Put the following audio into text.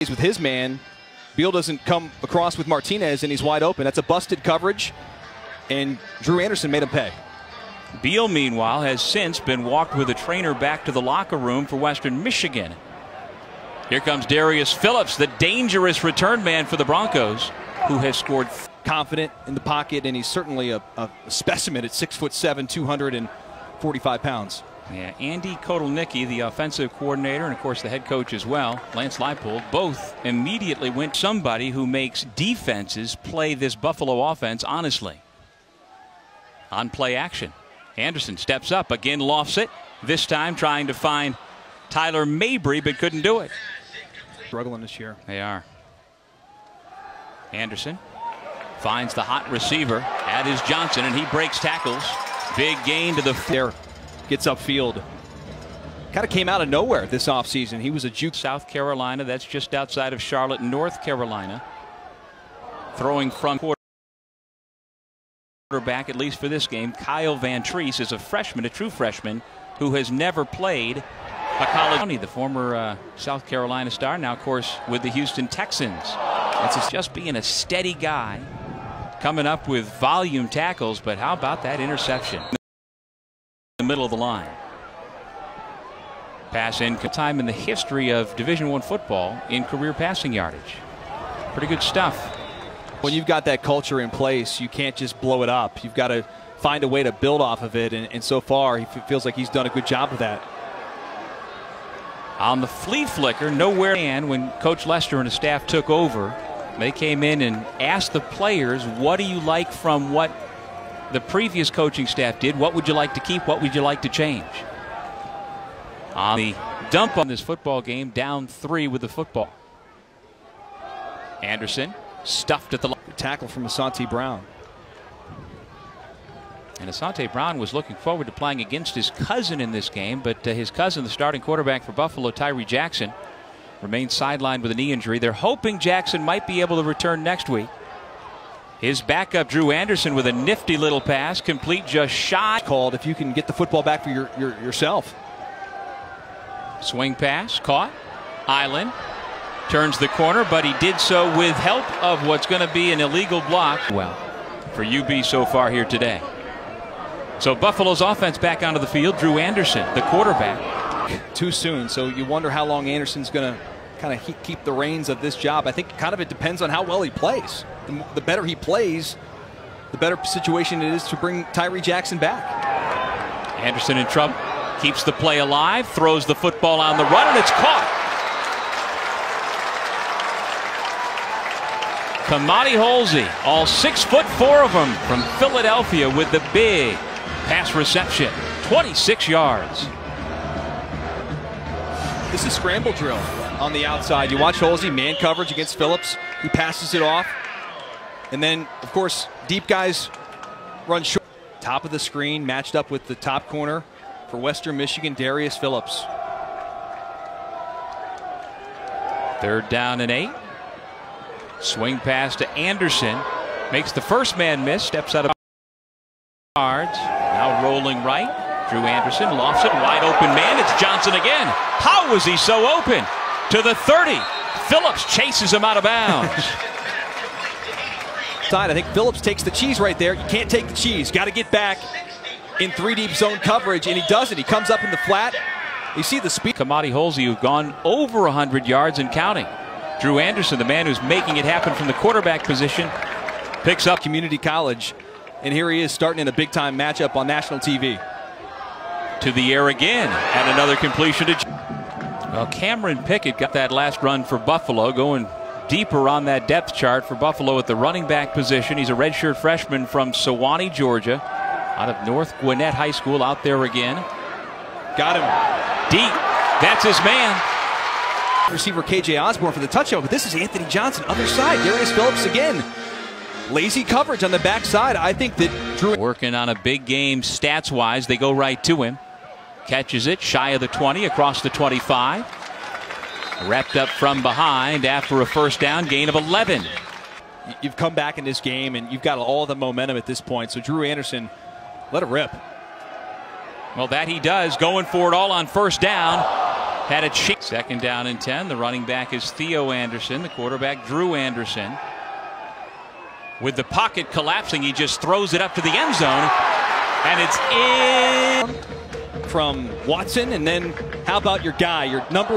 With his man, Beal doesn't come across with Martinez, and he's wide open. That's a busted coverage, and Drew Anderson made him pay. Beal, meanwhile, has since been walked with a trainer back to the locker room for Western Michigan. Here comes Darius Phillips, the dangerous return man for the Broncos, who has scored. Confident in the pocket, and he's certainly a specimen at 6'7", 245 pounds. Yeah, Andy Kotelnicki, the offensive coordinator, and of course the head coach as well, Lance Leipold, both immediately went somebody who makes defenses play this Buffalo offense honestly. On play action, Anderson steps up, again lofts it, this time trying to find Tyler Mabry, but couldn't do it. Struggling this year. They are. Anderson finds the hot receiver. That is Johnson, and he breaks tackles. Big gain to the there. Gets upfield. Kind of came out of nowhere this offseason. He was a juke. South Carolina, that's just outside of Charlotte, North Carolina. Throwing from quarterback, at least for this game, Kyle Van Treese is a freshman, a true freshman, who has never played a college. The former South Carolina star, now of course with the Houston Texans. That's just being a steady guy, coming up with volume tackles, but how about that interception? The middle of the line. Pass in time in the history of Division I football in career passing yardage. Pretty good stuff. When you've got that culture in place, you can't just blow it up. You've got to find a way to build off of it, and so far he feels like he's done a good job of that. On the flea flicker, nowhere. And when Coach Lester and his staff took over, they came in and asked the players, what do you like from what the previous coaching staff did? What would you like to keep? What would you like to change? On the dump on this football game, down 3 with the football. Anderson stuffed at the tackle from Asante Brown. And Asante Brown was looking forward to playing against his cousin in this game, but his cousin, the starting quarterback for Buffalo, Tyree Jackson, remains sidelined with a knee injury. They're hoping Jackson might be able to return next week. His backup, Drew Anderson, with a nifty little pass, complete just shy. Called if you can get the football back for yourself. Swing pass, caught. Island turns the corner, but he did so with help of what's going to be an illegal block. Well, for UB so far here today. So Buffalo's offense back onto the field. Drew Anderson, the quarterback. Too soon, so you wonder how long Anderson's going to kind of keep the reins of this job. I think kind of it depends on how well he plays. The better he plays, the better situation it is to bring Tyree Jackson back. Anderson in trouble. Keeps the play alive. Throws the football on the run, and it's caught. Kamadi Holsey, all 6'4" of them from Philadelphia with the big pass reception. 26 yards. This is scramble drill on the outside. You watch Holsey, man coverage against Phillips. He passes it off. And then, of course, deep guys run short. Top of the screen, matched up with the top corner for Western Michigan, Darius Phillips. 3rd down and 8. Swing pass to Anderson. Makes the first man miss. Steps out of yards. Now rolling right. Drew Anderson lofts it. Wide open man. It's Johnson again. How was he so open? To the 30. Phillips chases him out of bounds. I think Phillips takes the cheese right there. You can't take the cheese. Got to get back in 3 deep zone coverage, and he does it. He comes up in the flat. You see the speed. Kamadi Holsey, who've gone over 100 yards and counting. Drew Anderson, the man who's making it happen from the quarterback position, picks up. Community college, and here he is starting in a big-time matchup on national TV. To the air again, and another completion to. Well, Cameron Pickett got that last run for Buffalo, going deeper on that depth chart for Buffalo at the running back position. He's a redshirt freshman from Sewanee, Georgia, out of North Gwinnett High School. Out there again. Got him. Deep. That's his man. Receiver KJ Osborne for the touchdown, but this is Anthony Johnson, other side. Darius Phillips again. Lazy coverage on the backside. I think that Drew. Working on a big game stats-wise. They go right to him. Catches it shy of the 20, across the 25. Wrapped up from behind after a first down, gain of 11. You've come back in this game, and you've got all the momentum at this point. So Drew Anderson, let it rip. Well, that he does, going for it all on first down. Had a chance. Second down and 10. The running back is Theo Anderson. The quarterback, Drew Anderson. With the pocket collapsing, he just throws it up to the end zone. And it's in. From Watson, and then how about your guy, your number